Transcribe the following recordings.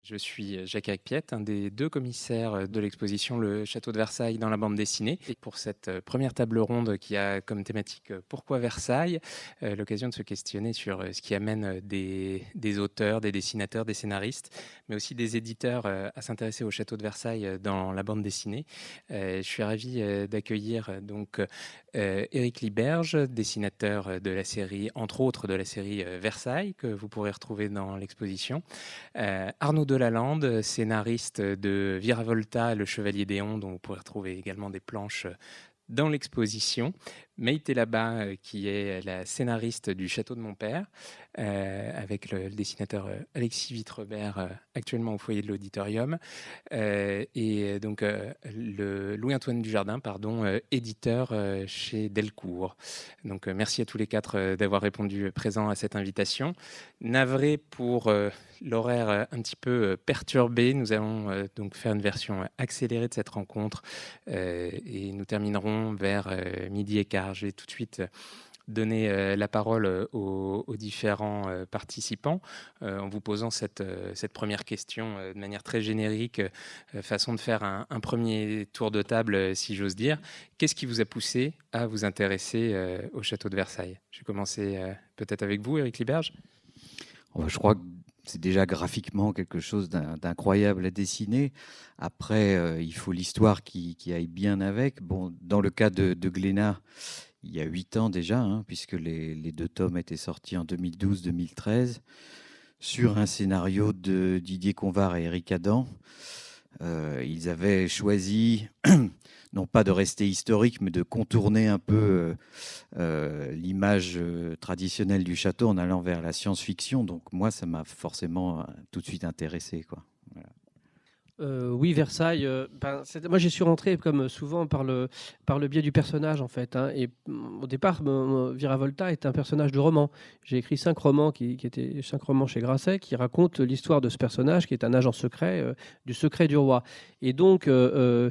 Je suis Jacques Piette, un des deux commissaires de l'exposition Le Château de Versailles dans la bande dessinée. Et pour cette première table ronde qui a comme thématique Pourquoi Versailles, l'occasion de se questionner sur ce qui amène des auteurs, des dessinateurs, des scénaristes, mais aussi des éditeurs à s'intéresser au Château de Versailles dans la bande dessinée. Je suis ravi d'accueillir donc Éric Liberge, dessinateur de la série, entre autres de la série Versailles, que vous pourrez retrouver dans l'exposition. Arnaud Delalande, scénariste de Viravolta, Le Chevalier d'Éon, dont vous pourrez retrouver également des planches dans l'exposition. Maïté Laba, qui est la scénariste du Château de mon père, avec le dessinateur Alexis Vitrebert, actuellement au foyer de l'Auditorium, et donc le Louis-Antoine Dujardin, éditeur chez Delcourt. Donc merci à tous les quatre d'avoir répondu présent à cette invitation. Navré pour l'horaire un petit peu perturbé, nous allons donc faire une version accélérée de cette rencontre et nous terminerons vers midi et quart. Je vais tout de suite donner la parole aux différents participants en vous posant cette première question de manière très générique, façon de faire un premier tour de table, si j'ose dire. Qu'est-ce qui vous a poussé à vous intéresser au château de Versailles? Je vais commencer peut-être avec vous, Éric Liberge. Je crois que c'est déjà graphiquement quelque chose d'incroyable à dessiner. Après, il faut l'histoire qui aille bien avec. Bon, dans le cas de Glénat, il y a 8 ans déjà, hein, puisque les 2 tomes étaient sortis en 2012-2013, sur un scénario de Didier Convar et Éric Adam. Ils avaient choisi, non pas de rester historique, mais de contourner un peu l'image traditionnelle du château en allant vers la science-fiction. Donc moi, ça m'a forcément tout de suite intéressé, quoi. Voilà. Oui, Versailles. Moi, j'y suis rentré comme souvent par le biais du personnage, en fait. Et au départ, Viravolta est un personnage de roman. J'ai écrit 5 romans qui étaient 5 romans chez Grasset qui racontent l'histoire de ce personnage qui est un agent secret du secret du roi. Et donc, au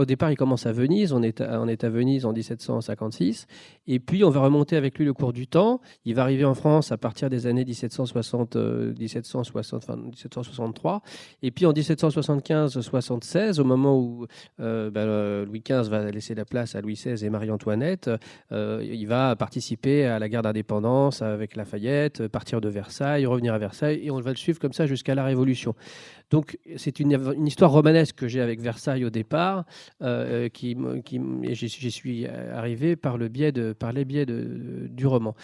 départ, il commence à Venise. On est à Venise en 1756. Et puis, on va remonter avec lui le cours du temps. Il va arriver en France à partir des années 1763. Et puis en 1775-76, au moment où Louis XV va laisser la place à Louis XVI et Marie-Antoinette, il va participer à la guerre d'indépendance avec Lafayette, partir de Versailles, revenir à Versailles, et on va le suivre comme ça jusqu'à la Révolution. Donc c'est une histoire romanesque que j'ai avec Versailles au départ, et j'y suis arrivé par les biais du roman.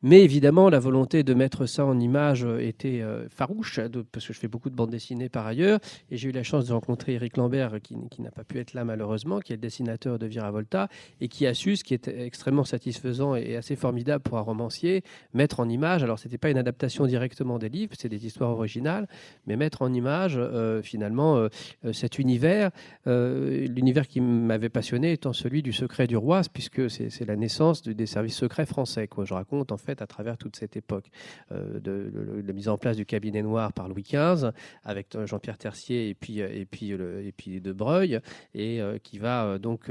Mais évidemment, la volonté de mettre ça en image était farouche, parce que je fais beaucoup de bandes dessinées par ailleurs, et j'ai eu la chance de rencontrer Éric Lambert, qui n'a pas pu être là malheureusement, qui est le dessinateur de Viravolta, et qui a su, ce qui est extrêmement satisfaisant et assez formidable pour un romancier, mettre en image, alors c'était pas une adaptation directement des livres, c'est des histoires originales, mais mettre en image finalement cet univers, l'univers qui m'avait passionné étant celui du secret du roi, puisque c'est la naissance des services secrets français, quoi. Je raconte en fait à travers toute cette époque de mise en place du cabinet noir par Louis XV, avec Jean-Pierre Tercier et puis De Breuil, et qui va donc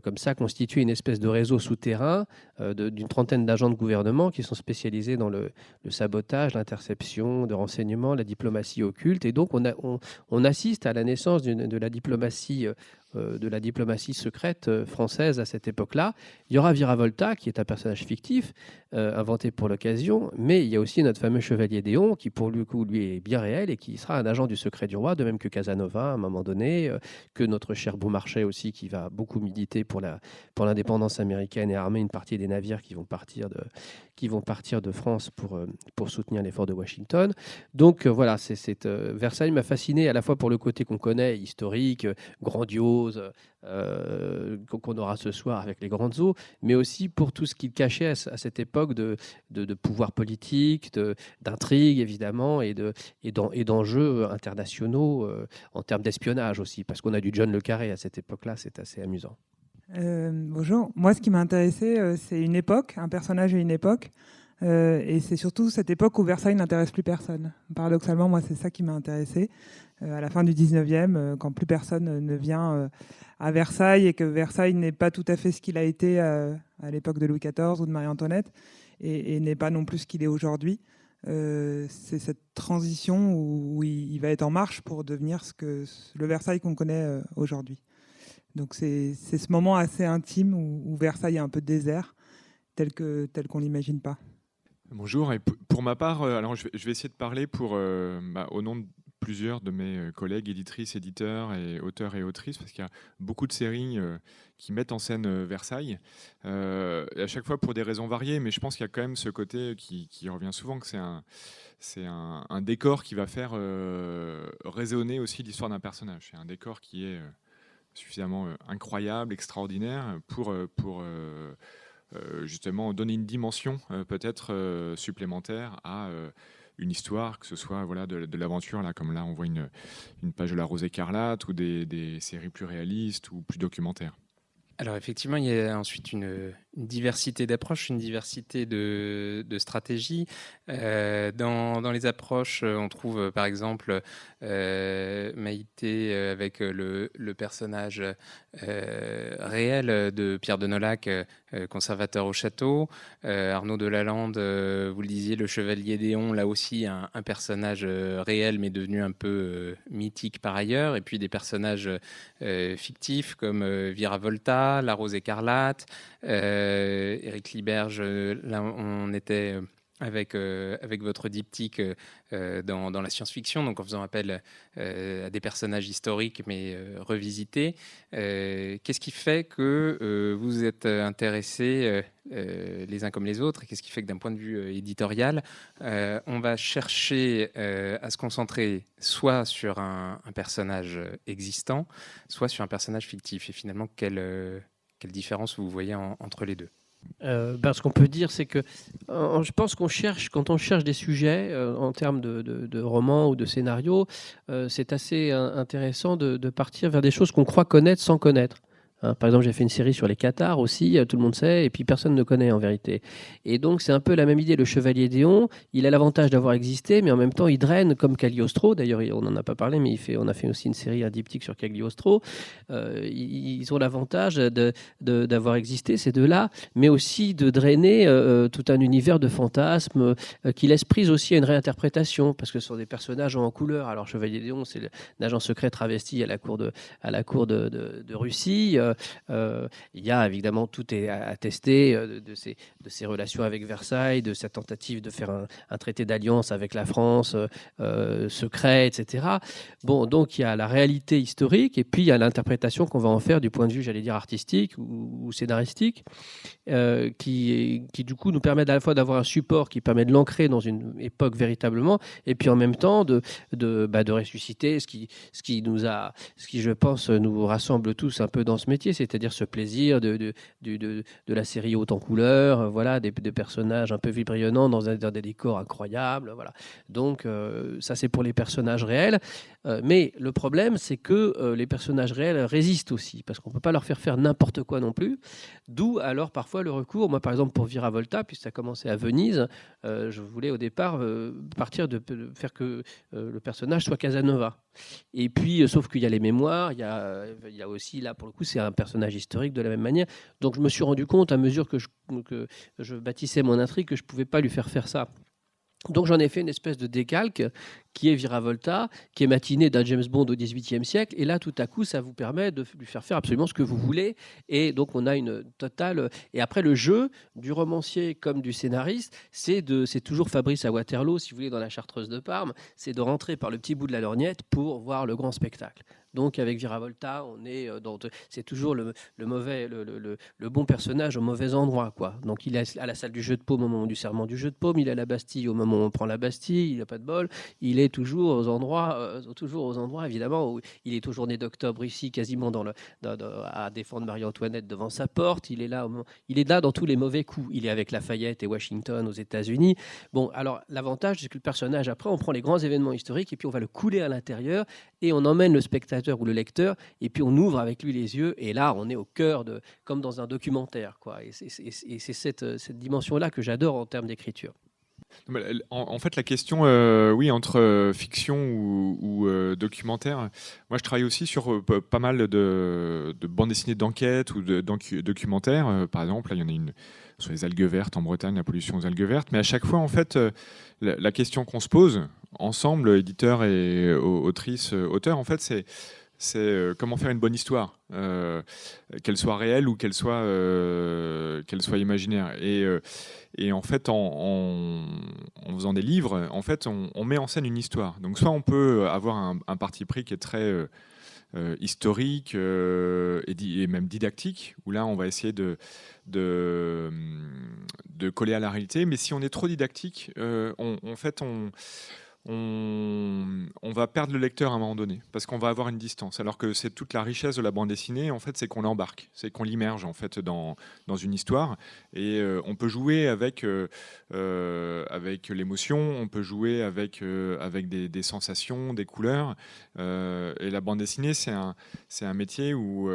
comme ça constituer une espèce de réseau souterrain d'une trentaine d'agents de gouvernement qui sont spécialisés dans le sabotage, l'interception de renseignements, la diplomatie occulte. Et donc on assiste à la naissance de la diplomatie secrète française à cette époque-là. Il y aura Viravolta, qui est un personnage fictif, inventé pour l'occasion, mais il y a aussi notre fameux chevalier d'Éon, qui pour le coup, lui, est bien réel et qui sera un agent du secret du roi, de même que Casanova à un moment donné, que notre cher Beaumarchais aussi, qui va beaucoup militer pour l'indépendance américaine et armer une partie des navires qui vont partir de France pour soutenir l'effort de Washington. Donc voilà, Versailles m'a fasciné à la fois pour le côté qu'on connaît, historique, grandiose, qu'on aura ce soir avec les grandes eaux, mais aussi pour tout ce qu'il cachait à cette époque de pouvoir politique, d'intrigue évidemment, et d'enjeux internationaux en termes d'espionnage aussi, parce qu'on a du John le Carré à cette époque-là, c'est assez amusant. Bonjour. Moi, ce qui m'a intéressé, c'est une époque, un personnage et une époque. Et c'est surtout cette époque où Versailles n'intéresse plus personne. Paradoxalement, moi, c'est ça qui m'a intéressé. À la fin du 19e, quand plus personne ne vient à Versailles et que Versailles n'est pas tout à fait ce qu'il a été à l'époque de Louis XIV ou de Marie-Antoinette et n'est pas non plus ce qu'il est aujourd'hui. C'est cette transition où il va être en marche pour devenir le Versailles qu'on connaît aujourd'hui. Donc c'est ce moment assez intime où Versailles est un peu désert, tel qu'on l'imagine pas. Bonjour, et pour ma part, alors je vais essayer de parler au nom de plusieurs de mes collègues éditrices, éditeurs et auteurs et autrices, parce qu'il y a beaucoup de séries qui mettent en scène Versailles, à chaque fois pour des raisons variées, mais je pense qu'il y a quand même ce côté qui revient souvent, que c'est un décor qui va faire résonner aussi l'histoire d'un personnage. C'est un décor qui est suffisamment incroyable, extraordinaire, pour justement donner une dimension peut-être supplémentaire à une histoire, que ce soit de l'aventure, là, comme là on voit une page de La Rose écarlate, ou des séries plus réalistes ou plus documentaires. Alors effectivement, il y a ensuite une diversité d'approches, une diversité de stratégies. Dans les approches, on trouve par exemple Maïté avec le personnage réel de Pierre de Nolhac, conservateur au château. Arnaud de Lalande, vous le disiez, le chevalier d'Éon, là aussi un personnage réel mais devenu un peu mythique par ailleurs. Et puis des personnages fictifs comme Viravolta, La Rose écarlate, Éric Liberge. Là on était avec votre diptyque dans la science-fiction, donc en faisant appel à des personnages historiques mais revisités. Qu'est-ce qui fait que vous êtes intéressés les uns comme les autres, et qu'est-ce qui fait que d'un point de vue éditorial, on va chercher à se concentrer soit sur un personnage existant, soit sur un personnage fictif, et finalement quelle différence vous voyez entre les deux? Ce qu'on peut dire, c'est que je pense quand on cherche des sujets en termes de romans ou de scénarios, c'est assez intéressant de partir vers des choses qu'on croit connaître sans connaître. Par exemple, j'ai fait une série sur les Cathares aussi, tout le monde sait, et puis personne ne connaît en vérité. Et donc, c'est un peu la même idée. Le chevalier d'Éon, il a l'avantage d'avoir existé, mais en même temps, il draine comme Cagliostro. D'ailleurs, on n'en a pas parlé, mais on a fait aussi une série, un diptyque sur Cagliostro. Ils ont l'avantage d'avoir existé, ces deux-là, mais aussi de drainer tout un univers de fantasmes qui laisse prise aussi à une réinterprétation, parce que ce sont des personnages en couleur. Alors, chevalier d'Éon, c'est un agent secret travesti à la cour de Russie. Il y a évidemment, tout est attesté de ces relations avec Versailles, de sa tentative de faire un traité d'alliance avec la France, secret, etc. Bon, donc il y a la réalité historique, et puis il y a l'interprétation qu'on va en faire du point de vue, j'allais dire, artistique ou scénaristique, qui du coup nous permet à la fois d'avoir un support qui permet de l'ancrer dans une époque véritablement, et puis en même temps de ressusciter ce qui, je pense, nous rassemble tous un peu dans ce métier, c'est-à-dire ce plaisir de la série haute en couleur, voilà, des personnages un peu vibrillants dans des décors incroyables, voilà. Donc ça, c'est pour les personnages réels, mais le problème, c'est que les personnages réels résistent aussi, parce qu'on peut pas leur faire n'importe quoi non plus, d'où alors parfois le recours. Moi, par exemple, pour Viravolta, puisque ça a commencé à Venise, je voulais au départ partir de faire que le personnage soit Casanova. Et puis, sauf qu'il y a les mémoires, il y a aussi, là, pour le coup, c'est un personnage historique de la même manière. Donc, je me suis rendu compte, à mesure que je bâtissais mon intrigue, que je ne pouvais pas lui faire ça. Donc, j'en ai fait une espèce de décalque qui est Viravolta, qui est matinée d'un James Bond au XVIIIe siècle. Et là, tout à coup, ça vous permet de lui faire absolument ce que vous voulez. Et donc, on a une totale... Et après, le jeu du romancier comme du scénariste, c'est toujours Fabrice à Waterloo, si vous voulez, dans la Chartreuse de Parme, c'est de rentrer par le petit bout de la lorgnette pour voir le grand spectacle. Donc, avec Viravolta, c'est toujours le bon personnage au mauvais endroit, quoi. Donc, il est à la salle du jeu de paume au moment du serment du jeu de paume, il est à la Bastille au moment où on prend la Bastille, il n'a pas de bol, il est toujours aux endroits évidemment, où il est toujours né d'octobre ici, quasiment à défendre Marie-Antoinette devant sa porte. Il est là dans tous les mauvais coups. Il est avec Lafayette et Washington aux États-Unis. Bon, alors l'avantage, c'est que le personnage, après, on prend les grands événements historiques et puis on va le couler à l'intérieur et on emmène le spectateur ou le lecteur, et puis on ouvre avec lui les yeux, et là on est au cœur comme dans un documentaire, quoi. Et c'est cette dimension-là que j'adore en termes d'écriture. En fait, la question, oui, entre fiction ou documentaire, moi je travaille aussi sur pas mal de bandes dessinées d'enquête ou de documentaires. Par exemple, là, il y en a une sur les algues vertes en Bretagne, la pollution aux algues vertes. Mais à chaque fois, en fait, la question qu'on se pose, ensemble, éditeurs et autrices, auteurs, en fait, c'est comment faire une bonne histoire, qu'elle soit réelle ou qu'elle soit imaginaire. Et en fait, en faisant des livres, en fait, on met en scène une histoire. Donc soit on peut avoir un parti pris qui est très historique et même didactique, où là on va essayer de coller à la réalité. Mais si on est trop didactique, on va perdre le lecteur à un moment donné, parce qu'on va avoir une distance. Alors que c'est toute la richesse de la bande dessinée, en fait, c'est qu'on l'embarque, c'est qu'on l'immerge en fait dans une histoire. Et on peut jouer avec l'émotion, on peut jouer avec des sensations, des couleurs. Et la bande dessinée, c'est un métier où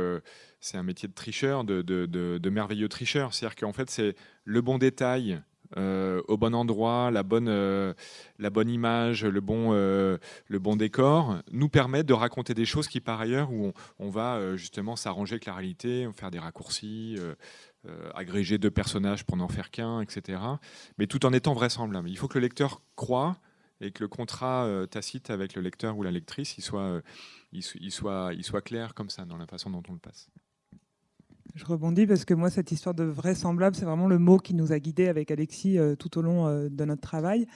c'est un métier de tricheur, de merveilleux tricheur. C'est-à-dire qu'en fait, c'est le bon détail. Au bon endroit, la bonne image, le bon décor, nous permet de raconter des choses qui, par ailleurs, où on va justement s'arranger avec la réalité, faire des raccourcis, agréger 2 personnages pour n'en faire qu'un, etc. Mais tout en étant vraisemblable. Il faut que le lecteur croie et que le contrat tacite avec le lecteur ou la lectrice, il soit clair comme ça dans la façon dont on le passe. Je rebondis parce que moi, cette histoire de vraisemblable, c'est vraiment le mot qui nous a guidés avec Alexis tout au long de notre travail.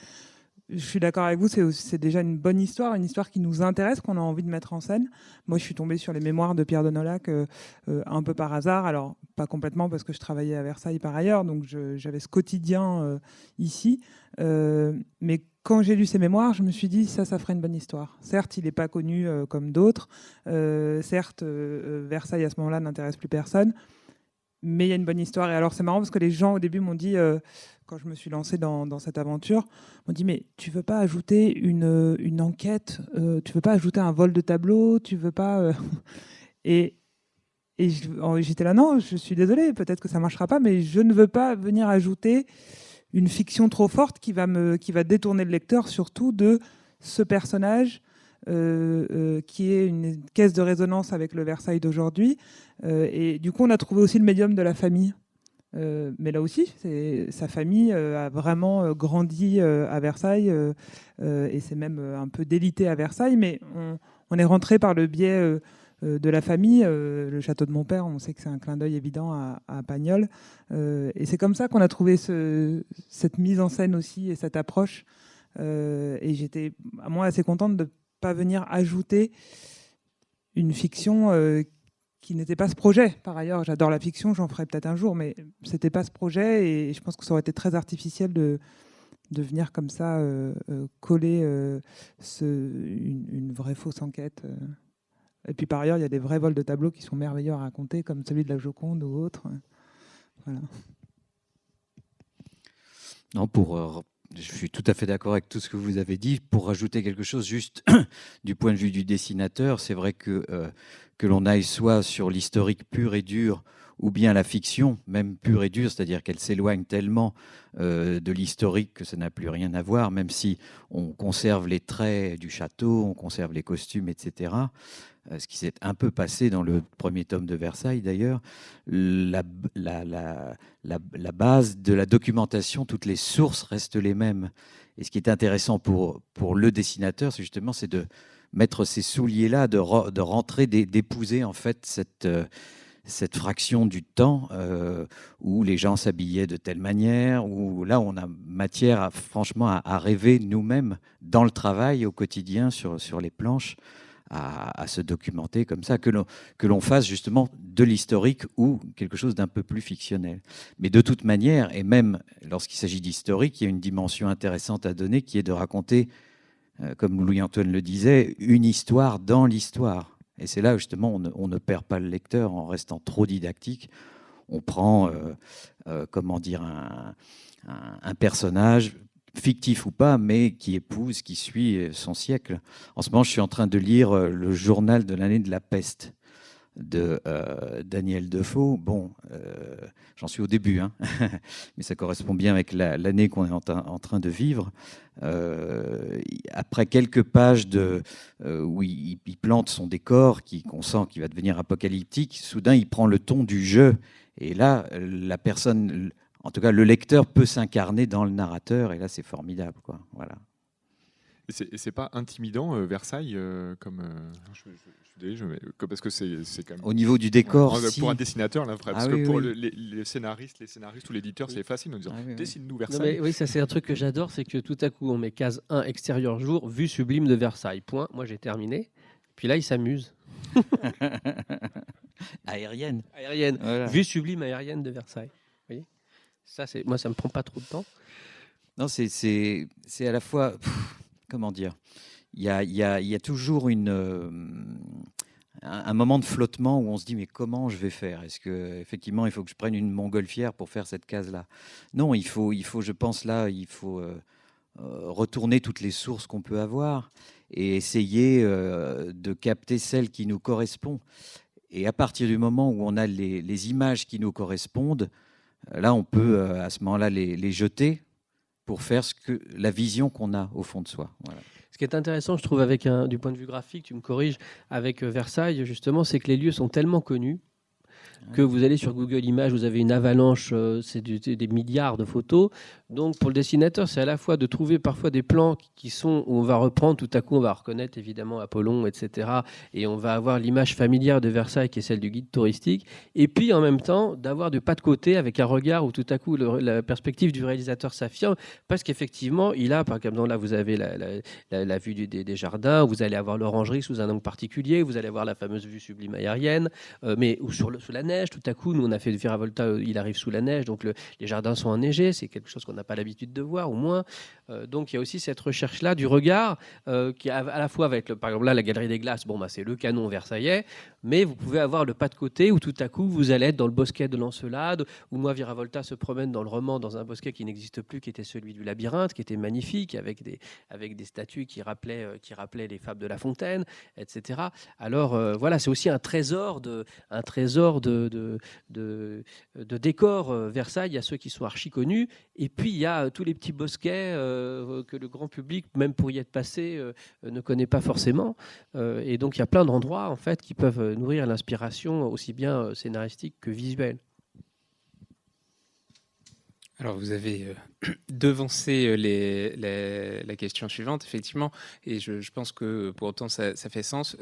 Je suis d'accord avec vous, c'est déjà une bonne histoire, une histoire qui nous intéresse, qu'on a envie de mettre en scène. Moi, je suis tombée sur les mémoires de Pierre de Nolac un peu par hasard. Alors, pas complètement parce que je travaillais à Versailles par ailleurs, donc j'avais ce quotidien ici. Mais quand j'ai lu ses mémoires, je me suis dit, ça ferait une bonne histoire. Certes, il n'est pas connu comme d'autres. Certes, Versailles, à ce moment-là, n'intéresse plus personne. Mais il y a une bonne histoire. Et alors, c'est marrant parce que les gens, au début, m'ont dit, quand je me suis lancée dans cette aventure, m'ont dit, mais tu veux pas ajouter une enquête, tu veux pas ajouter un vol de tableau, tu veux pas... Et j'étais là, non, je suis désolée, peut-être que ça marchera pas, mais je ne veux pas venir ajouter une fiction trop forte qui va détourner le lecteur, surtout de ce personnage qui est une caisse de résonance avec le Versailles d'aujourd'hui. Et du coup, on a trouvé aussi le médium de la famille. Mais là aussi, sa famille a vraiment grandi à Versailles et c'est même un peu délité à Versailles, mais on est rentré par le biais de la famille. Le château de mon père, on sait que c'est un clin d'œil évident à Pagnol. Et c'est comme ça qu'on a trouvé cette mise en scène aussi et cette approche. Et j'étais, moi, assez contente de ne pas venir ajouter une fiction qui n'était pas ce projet. Par ailleurs, j'adore la fiction, j'en ferai peut-être un jour, mais c'était pas ce projet et je pense que ça aurait été très artificiel de venir comme ça coller une vraie fausse enquête. Et puis par ailleurs, il y a des vrais vols de tableaux qui sont merveilleux à raconter, comme celui de la Joconde ou autre. Voilà. Non, je suis tout à fait d'accord avec tout ce que vous avez dit. Pour rajouter quelque chose, juste du point de vue du dessinateur, c'est vrai que l'on aille soit sur l'historique pur et dur, ou bien la fiction, même pure et dure, c'est-à-dire qu'elle s'éloigne tellement de l'historique que ça n'a plus rien à voir, même si on conserve les traits du château, on conserve les costumes, etc. Ce qui s'est un peu passé dans le premier tome de Versailles d'ailleurs, la base de la documentation, toutes les sources restent les mêmes. Et ce qui est intéressant pour le dessinateur, c'est justement de mettre ces souliers-là, de rentrer, d'épouser en fait cette fraction du temps où les gens s'habillaient de telle manière, où là on a matière franchement à rêver nous-mêmes dans le travail au quotidien sur les planches, à se documenter comme ça, que l'on fasse justement de l'historique ou quelque chose d'un peu plus fictionnel. Mais de toute manière, et même lorsqu'il s'agit d'historique, il y a une dimension intéressante à donner qui est de raconter, comme Louis-Antoine le disait, une histoire dans l'histoire. Et c'est là justement on ne perd pas le lecteur en restant trop didactique. On prend, comment dire, un personnage fictif ou pas, mais qui épouse, qui suit son siècle. En ce moment, je suis en train de lire le journal de l'année de la peste de Daniel Defoe. Bon, j'en suis au début, hein, mais ça correspond bien avec l'année qu'on est en train de vivre. Après quelques pages où il plante son décor, qu'on sent qu'il va devenir apocalyptique, soudain, il prend le ton du jeu. Et là, la personne... En tout cas, le lecteur peut s'incarner dans le narrateur, et là, c'est formidable, quoi. Voilà. c'est pas intimidant Versailles comme. Je suis désolé, parce que c'est quand même. Au niveau du décor, pour un dessinateur, là, parce que oui, pour oui. les scénaristes ou l'éditeur, c'est facile de dire dessine-nous Non, Versailles. mais oui, ça c'est un truc que j'adore, c'est que tout à coup on met case 1 extérieur jour, vue sublime de Versailles. Point. Moi j'ai terminé. Puis là il s'amuse. Aérienne. Aérienne. Voilà. Vue sublime aérienne de Versailles. Vous voyez, ça c'est moi ça me prend pas trop de temps. Non, c'est à la fois, comment dire, il y a toujours un moment de flottement où on se dit mais comment je vais faire? Est-ce que effectivement il faut que je prenne une montgolfière pour faire cette case-là? Non, il faut, je pense là, il faut retourner toutes les sources qu'on peut avoir et essayer de capter celles qui nous correspondent. Et à partir du moment où on a les images qui nous correspondent, là on peut à ce moment-là les jeter pour faire la vision qu'on a au fond de soi. Voilà. Ce qui est intéressant, je trouve, du point de vue graphique, tu me corriges, avec Versailles, justement, c'est que les lieux sont tellement connus que vous allez sur Google Images, vous avez une avalanche, c'est des milliards de photos. Donc pour le dessinateur, c'est à la fois de trouver parfois des plans qui sont où on va reprendre, tout à coup on va reconnaître évidemment Apollon, etc. Et on va avoir l'image familière de Versailles qui est celle du guide touristique. Et puis en même temps d'avoir du pas de côté avec un regard où tout à coup la perspective du réalisateur s'affirme parce qu'effectivement il a, par exemple là vous avez la vue des jardins, vous allez avoir l'orangerie sous un angle particulier, vous allez avoir la fameuse vue sublime aérienne, mais ou sous la neige. Tout à coup, nous on a fait Viravolta, il arrive sous la neige, donc les jardins sont enneigés, c'est quelque chose qu'on n'a pas l'habitude de voir, au moins. Donc il y a aussi cette recherche-là du regard, qui à la fois avec, par exemple là, la Galerie des Glaces, bon, bah, c'est le canon versaillais, mais vous pouvez avoir le pas de côté où tout à coup vous allez être dans le bosquet de l'Encelade, où moi Viravolta se promène dans le roman dans un bosquet qui n'existe plus, qui était celui du labyrinthe, qui était magnifique, avec des statues qui rappelaient les fables de La Fontaine, etc. Alors voilà, c'est aussi un trésor de décors Versailles. Il y a ceux qui sont archi connus, et puis il y a tous les petits bosquets que le grand public, même pour y être passé, ne connaît pas forcément. Et donc il y a plein d'endroits en fait qui peuvent nourrir l'inspiration aussi bien scénaristique que visuelle. Alors, vous avez devancé la question suivante, effectivement, et je pense que pour autant ça fait sens.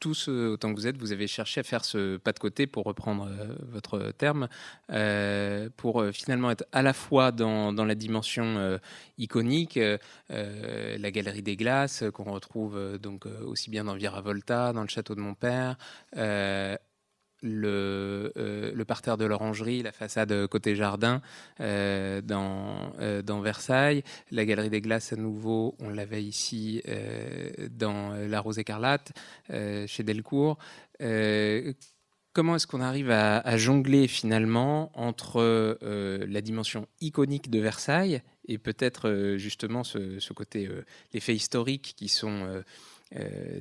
Tous, autant que vous êtes, vous avez cherché à faire ce pas de côté, pour reprendre votre terme, pour finalement être à la fois dans la dimension iconique, la Galerie des Glaces, qu'on retrouve donc aussi bien dans Viravolta, dans le château de mon père, le parterre de l'orangerie, la façade côté jardin dans Versailles, la Galerie des Glaces à nouveau, on l'avait ici dans La Rose écarlate chez Delcourt. Comment est-ce qu'on arrive à jongler finalement entre la dimension iconique de Versailles et peut-être justement ce côté, les faits historiques qui sont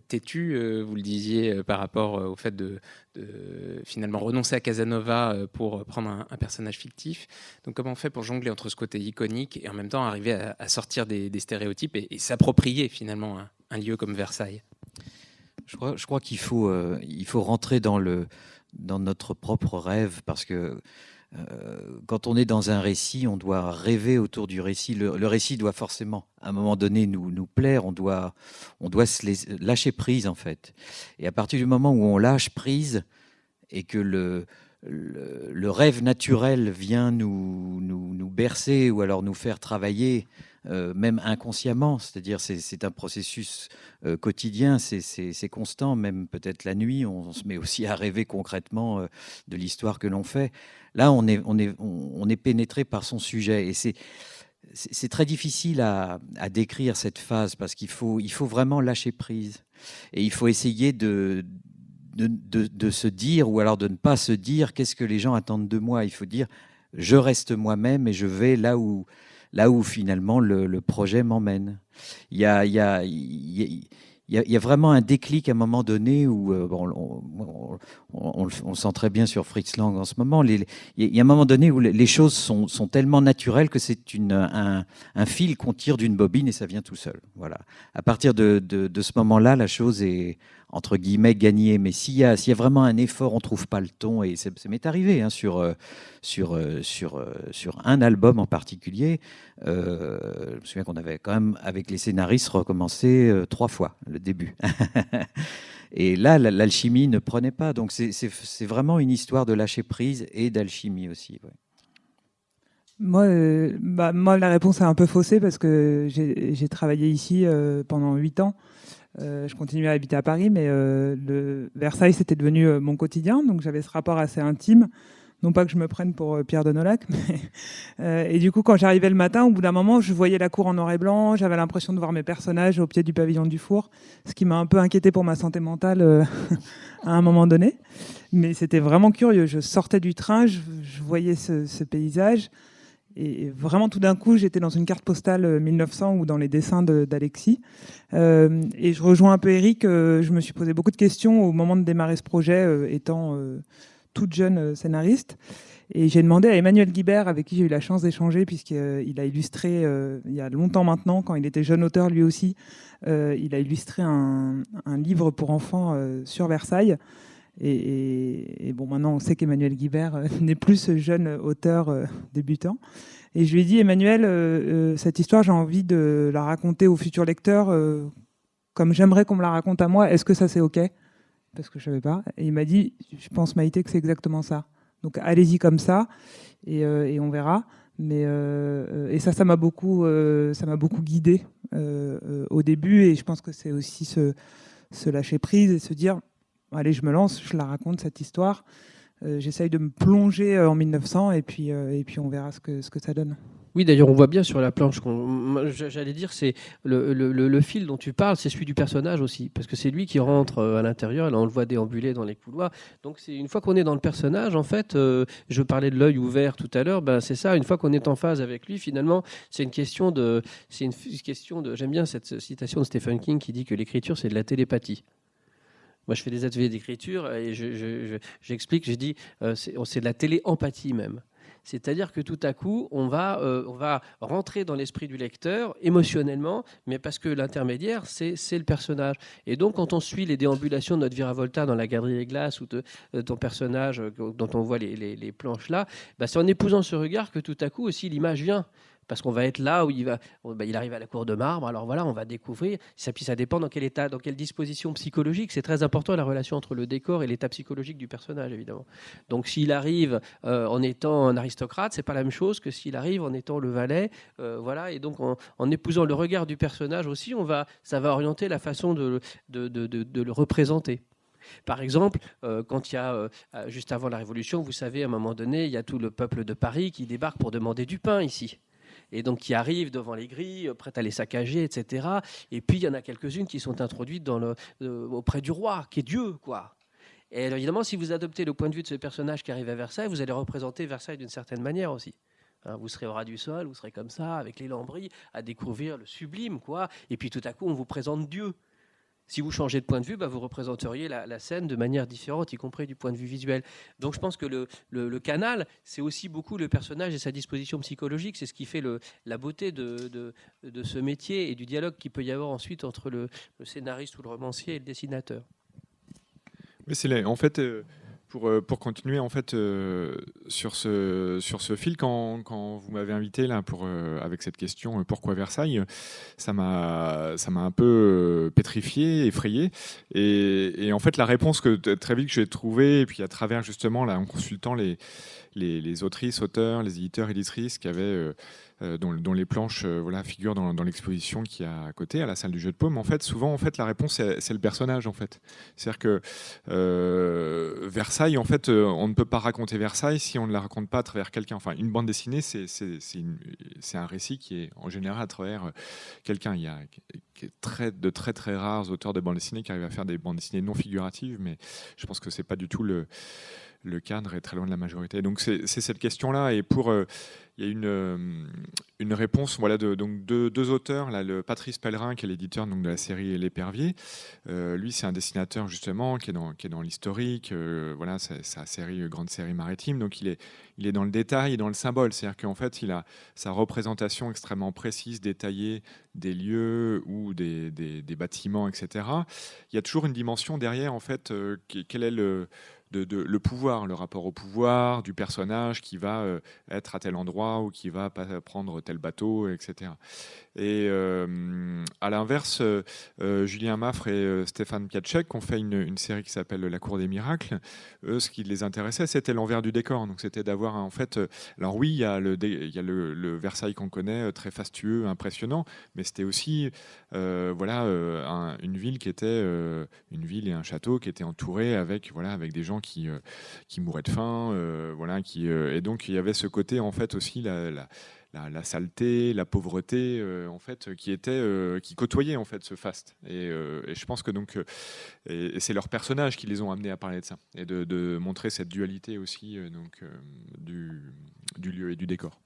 têtu, vous le disiez, par rapport au fait de finalement renoncer à Casanova pour prendre un personnage fictif. Donc comment on fait pour jongler entre ce côté iconique et en même temps arriver à sortir des stéréotypes et s'approprier finalement un lieu comme Versailles? Je crois qu'il faut rentrer dans notre propre rêve, parce que quand on est dans un récit, on doit rêver autour du récit. Le récit doit forcément, à un moment donné, nous plaire. On doit lâcher prise, en fait. Et à partir du moment où on lâche prise et que le rêve naturel vient nous bercer ou alors nous faire travailler, même inconsciemment, c'est-à-dire c'est un processus quotidien, c'est constant, même peut-être la nuit, on se met aussi à rêver concrètement de l'histoire que l'on fait. Là, on est pénétré par son sujet, et c'est très difficile à décrire cette phase, parce qu'il faut vraiment lâcher prise, et il faut essayer de se dire, ou alors de ne pas se dire qu'est-ce que les gens attendent de moi. Il faut dire je reste moi-même et je vais là où finalement le projet m'emmène. Il y a y a vraiment un déclic à un moment donné où on le sent très bien sur Fritz Lang en ce moment. Il y a un moment donné où les choses sont tellement naturelles que c'est un fil qu'on tire d'une bobine et ça vient tout seul. Voilà. À partir de ce moment-là, la chose est entre guillemets gagnée. Mais s'il y a vraiment un effort, on trouve pas le ton. Et ça m'est arrivé sur un album en particulier. Je me souviens qu'on avait quand même, avec les scénaristes, recommencé 3 fois le début. Et là, l'alchimie ne prenait pas. Donc, c'est vraiment une histoire de lâcher prise et d'alchimie aussi. Ouais. Moi, la réponse est un peu faussée parce que j'ai travaillé ici pendant 8 ans. Je continuais à habiter à Paris, mais Versailles, c'était devenu mon quotidien. Donc, j'avais ce rapport assez intime. Non pas que je me prenne pour Pierre de Nolac, mais et du coup, quand j'arrivais le matin, au bout d'un moment, je voyais la cour en noir et blanc, j'avais l'impression de voir mes personnages au pied du pavillon du Four, ce qui m'a un peu inquiété pour ma santé mentale à un moment donné. Mais c'était vraiment curieux. Je sortais du train, je voyais ce paysage, et vraiment tout d'un coup, j'étais dans une carte postale 1900 ou dans les dessins d'Alexis. Et je rejoins un peu Eric, je me suis posé beaucoup de questions au moment de démarrer ce projet, étant toute jeune scénariste. Et j'ai demandé à Emmanuel Guibert, avec qui j'ai eu la chance d'échanger, puisqu'il a illustré, il y a longtemps maintenant, quand il était jeune auteur lui aussi, il a illustré un livre pour enfants sur Versailles. Et bon, maintenant, on sait qu'Emmanuel Guibert n'est plus ce jeune auteur débutant. Et je lui ai dit, Emmanuel, cette histoire, j'ai envie de la raconter aux futurs lecteurs comme j'aimerais qu'on me la raconte à moi. Est-ce que ça, c'est OK ? Parce que je ne savais pas. Et il m'a dit, je pense, Maïté, que c'est exactement ça. Donc, allez-y comme ça, et on verra. Mais, et ça m'a beaucoup guidée au début. Et je pense que c'est aussi se lâcher prise et se dire, allez, je me lance, je la raconte, cette histoire. J'essaye de me plonger en 1900, et puis on verra ce que ça donne. Oui, d'ailleurs, on voit bien sur la planche, j'allais dire, c'est le fil dont tu parles, c'est celui du personnage aussi, parce que c'est lui qui rentre à l'intérieur, et là on le voit déambuler dans les couloirs. Donc c'est une fois qu'on est dans le personnage, en fait, je parlais de l'œil ouvert tout à l'heure, c'est ça, une fois qu'on est en phase avec lui, finalement, c'est une question de... J'aime bien cette citation de Stephen King qui dit que l'écriture, c'est de la télépathie. Moi, je fais des ateliers d'écriture et j'explique, je dis, c'est de la télé-empathie même. C'est-à-dire que tout à coup, on va rentrer dans l'esprit du lecteur émotionnellement, mais parce que l'intermédiaire, c'est le personnage. Et donc, quand on suit les déambulations de notre Viravolta dans la Galerie des Glaces ou de ton personnage dont on voit les planches là, c'est en épousant ce regard que tout à coup aussi l'image vient. Parce qu'on va être là où il arrive à la cour de marbre. Alors voilà, on va découvrir. Puis ça dépend dans quel état, dans quelle disposition psychologique. C'est très important la relation entre le décor et l'état psychologique du personnage, évidemment. Donc s'il arrive en étant un aristocrate, c'est pas la même chose que s'il arrive en étant le valet. Voilà. Et donc en épousant le regard du personnage aussi, ça va orienter la façon de le représenter. Par exemple, quand il y a, juste avant la Révolution, vous savez, à un moment donné, il y a tout le peuple de Paris qui débarque pour demander du pain ici. Et donc qui arrivent devant les grilles, prêtes à les saccager, etc. Et puis il y en a quelques-unes qui sont introduites auprès du roi, qui est Dieu, quoi. Et alors, évidemment, si vous adoptez le point de vue de ce personnage qui arrive à Versailles, vous allez représenter Versailles d'une certaine manière aussi. Vous serez au ras du sol, vous serez comme ça, avec les lambris, à découvrir le sublime, quoi. Et puis tout à coup, on vous présente Dieu. Si vous changez de point de vue, vous représenteriez la scène de manière différente, y compris du point de vue visuel. Donc je pense que le canal, c'est aussi beaucoup le personnage et sa disposition psychologique. C'est ce qui fait la beauté de ce métier et du dialogue qu'il peut y avoir ensuite entre le scénariste ou le romancier et le dessinateur. Oui, en fait... Pour continuer en fait sur ce fil, quand vous m'avez invité là avec cette question pourquoi Versailles, ça m'a un peu pétrifié, effrayé, et en fait la réponse que très vite j'ai trouvée, et puis à travers justement là en consultant les autrices, auteurs, les éditeurs, éditrices qui avaient dont les planches figurent dans l'exposition qui est à côté, à la salle du jeu de paume. En fait, souvent, la réponse, c'est le personnage, en fait. C'est-à-dire que Versailles, en fait, on ne peut pas raconter Versailles si on ne la raconte pas à travers quelqu'un. Enfin, une bande dessinée, c'est un récit qui est en général à travers quelqu'un. Il y a de très très rares auteurs de bande dessinée qui arrivent à faire des bandes dessinées non figuratives, mais je pense que c'est pas du tout le cadre est très loin de la majorité. Donc c'est cette question-là. Et il y a une réponse donc deux auteurs, là, le Patrice Pellerin, qui est l'éditeur donc, de la série L'Épervier. Lui, c'est un dessinateur justement qui est dans l'historique. Voilà, c'est sa grande série maritime. Donc il est dans le détail et dans le symbole. C'est-à-dire qu'en fait, il a sa représentation extrêmement précise, détaillée des lieux ou des bâtiments, etc. Il y a toujours une dimension derrière, en fait, quel est le pouvoir, le rapport au pouvoir du personnage qui va être à tel endroit ou qui va prendre tel bateau, etc. Et à l'inverse, Julien Maffre et Stéphane Piaczek ont fait une série qui s'appelle La Cour des Miracles. Eux, ce qui les intéressait, c'était l'envers du décor. Donc, c'était d'avoir, en fait... alors oui, il y a le Versailles qu'on connaît, très fastueux, impressionnant, mais c'était aussi une ville qui était... une ville et un château qui étaient entourés avec des gens qui mouraient de faim. Et donc, il y avait ce côté, en fait, aussi... La saleté, la pauvreté, en fait, qui côtoyait en fait ce faste. Et je pense que donc, et c'est leurs personnages qui les ont amenés à parler de ça et de montrer cette dualité aussi du lieu et du décor.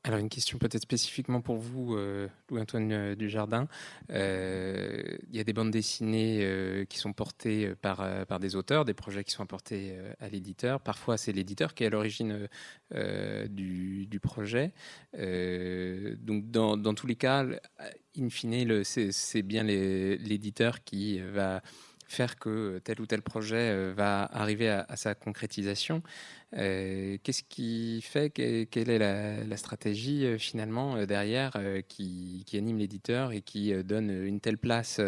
Alors une question peut-être spécifiquement pour vous, Louis-Antoine Dujardin. Il y a des bandes dessinées qui sont portées par des auteurs, des projets qui sont apportés à l'éditeur. Parfois, c'est l'éditeur qui est à l'origine du projet. Donc dans tous les cas, in fine, c'est bien l'éditeur qui va faire que tel ou tel projet va arriver à sa concrétisation. Qu'est-ce qui fait, quelle est la stratégie finalement derrière qui anime l'éditeur et qui donne une telle place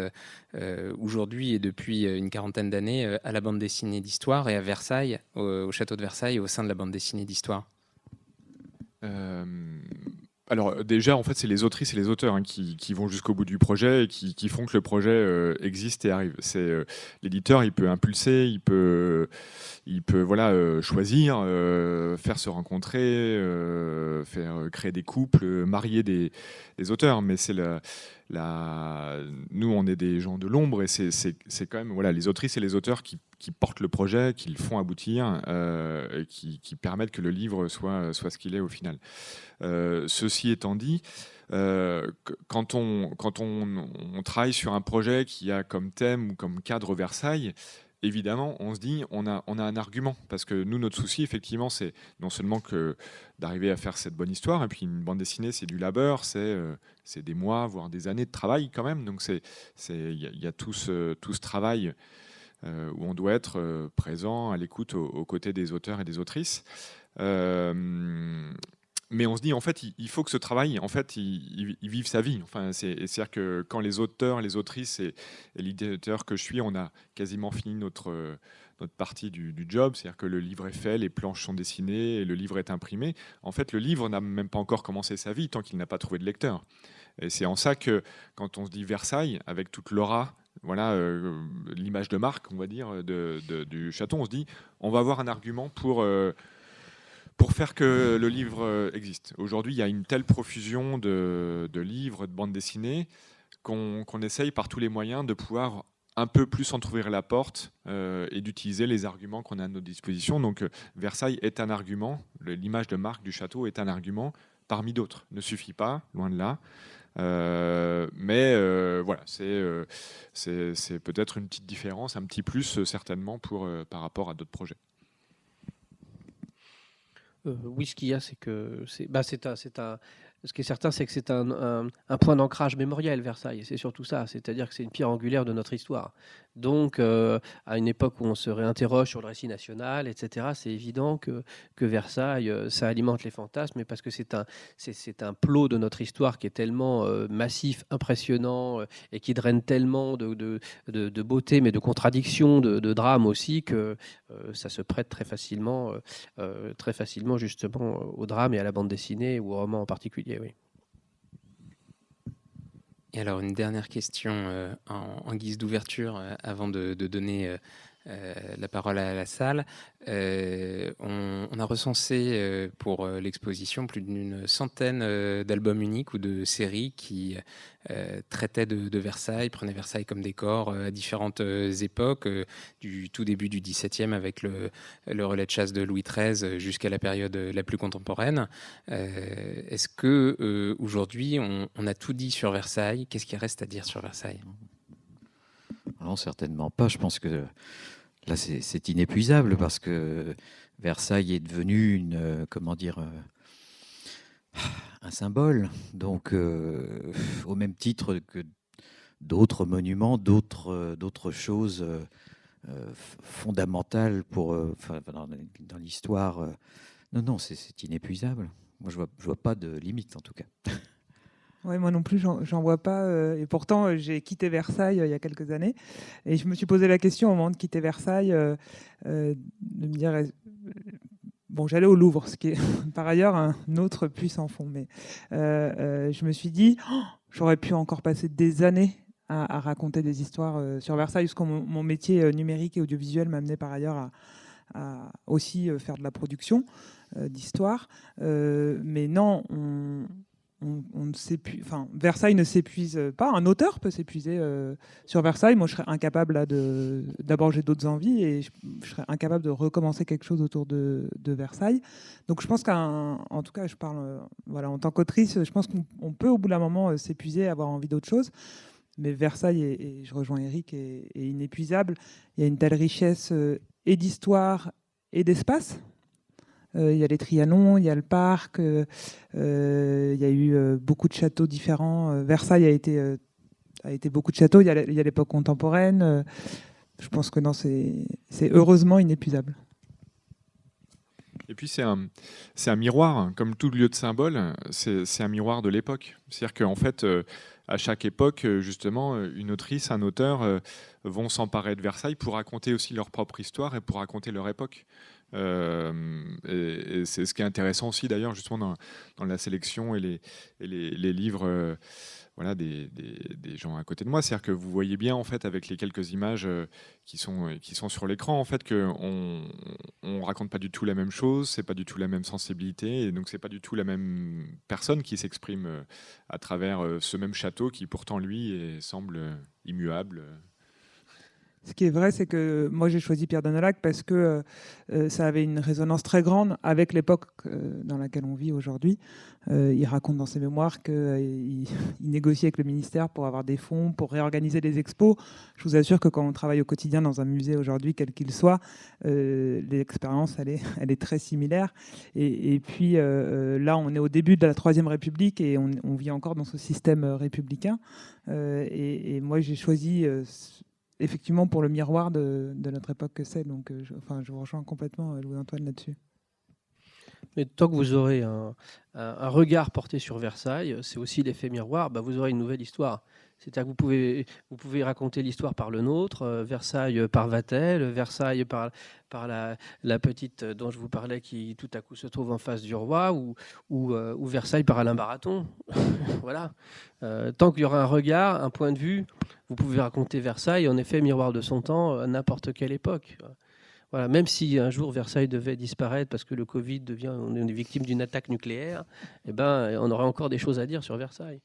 aujourd'hui et depuis une quarantaine d'années à la bande dessinée d'histoire et à Versailles, au château de Versailles, au sein de la bande dessinée d'histoire? Alors déjà, en fait, c'est les autrices et les auteurs qui vont jusqu'au bout du projet et qui font que le projet existe et arrive. C'est l'éditeur, il peut impulser, il peut choisir, faire se rencontrer, faire créer des couples, marier des auteurs. Mais c'est nous, on est des gens de l'ombre et c'est quand même les autrices et les auteurs qui portent le projet, qui le font aboutir, et qui permettent que le livre soit ce qu'il est au final. Ceci étant dit, quand on travaille sur un projet qui a comme thème ou comme cadre Versailles, évidemment, on se dit on a un argument, parce que nous, notre souci, effectivement, c'est non seulement d'arriver à faire cette bonne histoire, et puis une bande dessinée, c'est du labeur, c'est des mois, voire des années de travail quand même. Donc il y a tout ce travail où on doit être présent, à l'écoute, aux côtés des auteurs et des autrices. Mais on se dit, en fait, il faut que ce travail, en fait, il vive sa vie. Enfin, c'est-à-dire que quand les auteurs, les autrices et l'éditeur que je suis, on a quasiment fini notre partie du job, c'est-à-dire que le livre est fait, les planches sont dessinées et le livre est imprimé. En fait, le livre n'a même pas encore commencé sa vie tant qu'il n'a pas trouvé de lecteur. Et c'est en ça que, quand on se dit Versailles, avec toute l'aura, l'image de marque, on va dire, du château, on se dit, on va avoir un argument pour faire que le livre existe. Aujourd'hui, il y a une telle profusion de livres, de bandes dessinées, qu'on essaye par tous les moyens de pouvoir un peu plus entrouvrir la porte et d'utiliser les arguments qu'on a à notre disposition. Donc Versailles est un argument, l'image de marque du château est un argument parmi d'autres. Ne suffit pas, loin de là. Mais c'est peut-être une petite différence, un petit plus certainement par rapport à d'autres projets. Oui, ce qu'il y a, c'est que ce qui est certain, c'est que c'est un point d'ancrage mémoriel, Versailles. C'est surtout ça. C'est-à-dire que c'est une pierre angulaire de notre histoire. Donc, à une époque où on se réinterroge sur le récit national, etc., c'est évident que Versailles, ça alimente les fantasmes, mais parce que c'est un plot de notre histoire qui est tellement massif, impressionnant, et qui draine tellement de beauté, mais de contradictions, de drame aussi, que ça se prête très facilement justement au drame et à la bande dessinée ou au roman en particulier. Oui. Et alors une dernière question en guise d'ouverture avant de donner la parole à la salle. On a recensé pour l'exposition plus d'une centaine d'albums uniques ou de séries qui traitaient de Versailles, prenaient Versailles comme décor à différentes époques, du tout début du XVIIe avec le relais de chasse de Louis XIII jusqu'à la période la plus contemporaine. Est-ce que aujourd'hui on a tout dit sur Versailles? Qu'est-ce qu'il reste à dire sur Versailles? Non, certainement pas. Je pense que là, c'est inépuisable parce que Versailles est devenu un symbole. Donc, au même titre que d'autres monuments, d'autres choses fondamentales dans l'histoire. Non, c'est inépuisable. Moi, je vois pas de limite, en tout cas. Ouais, moi non plus, j'en vois pas. Et pourtant, j'ai quitté Versailles il y a quelques années. Et je me suis posé la question au moment de quitter Versailles, de me dire... Bon, j'allais au Louvre, ce qui est par ailleurs un autre puissant fond. Mais je me suis dit, j'aurais pu encore passer des années à raconter des histoires sur Versailles, parce que mon métier numérique et audiovisuel m'amenait par ailleurs à aussi faire de la production d'histoire. Mais non, on ne s'épuise, enfin, Versailles ne s'épuise pas. Un auteur peut s'épuiser sur Versailles. Moi, je serais incapable d'abord, j'ai d'autres envies et je serais incapable de recommencer quelque chose autour de Versailles. Donc, je pense en tout cas, je parle voilà, en tant qu'autrice, je pense qu'on peut au bout d'un moment s'épuiser, avoir envie d'autre chose. Mais Versailles, et je rejoins Eric, est inépuisable. Il y a une telle richesse et d'histoire et d'espace. Il y a les Trianons, il y a le parc, il y a eu beaucoup de châteaux différents. Versailles a été beaucoup de châteaux. Il y a l'époque contemporaine. Je pense que non, c'est heureusement inépuisable. Et puis c'est un miroir, hein. Comme tout lieu de symbole, c'est un miroir de l'époque. C'est-à-dire qu'en fait, à chaque époque, justement, une autrice, un auteur vont s'emparer de Versailles pour raconter aussi leur propre histoire et pour raconter leur époque. Et c'est ce qui est intéressant aussi d'ailleurs justement dans la sélection et les livres voilà, des gens à côté de moi. C'est-à-dire que vous voyez bien en fait avec les quelques images qui sont sur l'écran en fait qu'on raconte pas du tout la même chose, c'est pas du tout la même sensibilité et donc c'est pas du tout la même personne qui s'exprime à travers ce même château qui pourtant lui semble immuable. Ce qui est vrai, c'est que moi, j'ai choisi Pierre Danelac parce que ça avait une résonance très grande avec l'époque dans laquelle on vit aujourd'hui. Il raconte dans ses mémoires qu'il négocie avec le ministère pour avoir des fonds, pour réorganiser les expos. Je vous assure que quand on travaille au quotidien dans un musée aujourd'hui, quel qu'il soit, l'expérience, elle est très similaire. Et puis là, on est au début de la Troisième République et on vit encore dans ce système républicain. Et moi, j'ai choisi... effectivement pour le miroir de notre époque que c'est. Donc, je vous rejoins complètement, Louis-Antoine, là-dessus. Mais tant que vous aurez un regard porté sur Versailles, c'est aussi l'effet miroir, vous aurez une nouvelle histoire. C'est-à-dire que vous pouvez raconter l'histoire par le nôtre, Versailles par Vatel, Versailles par la petite dont je vous parlais qui tout à coup se trouve en face du roi, ou Versailles par Alain Baraton. Voilà. Tant qu'il y aura un regard, un point de vue, vous pouvez raconter Versailles, en effet, miroir de son temps, à n'importe quelle époque. Voilà, même si un jour Versailles devait disparaître parce que le Covid on est victime d'une attaque nucléaire, on aurait encore des choses à dire sur Versailles.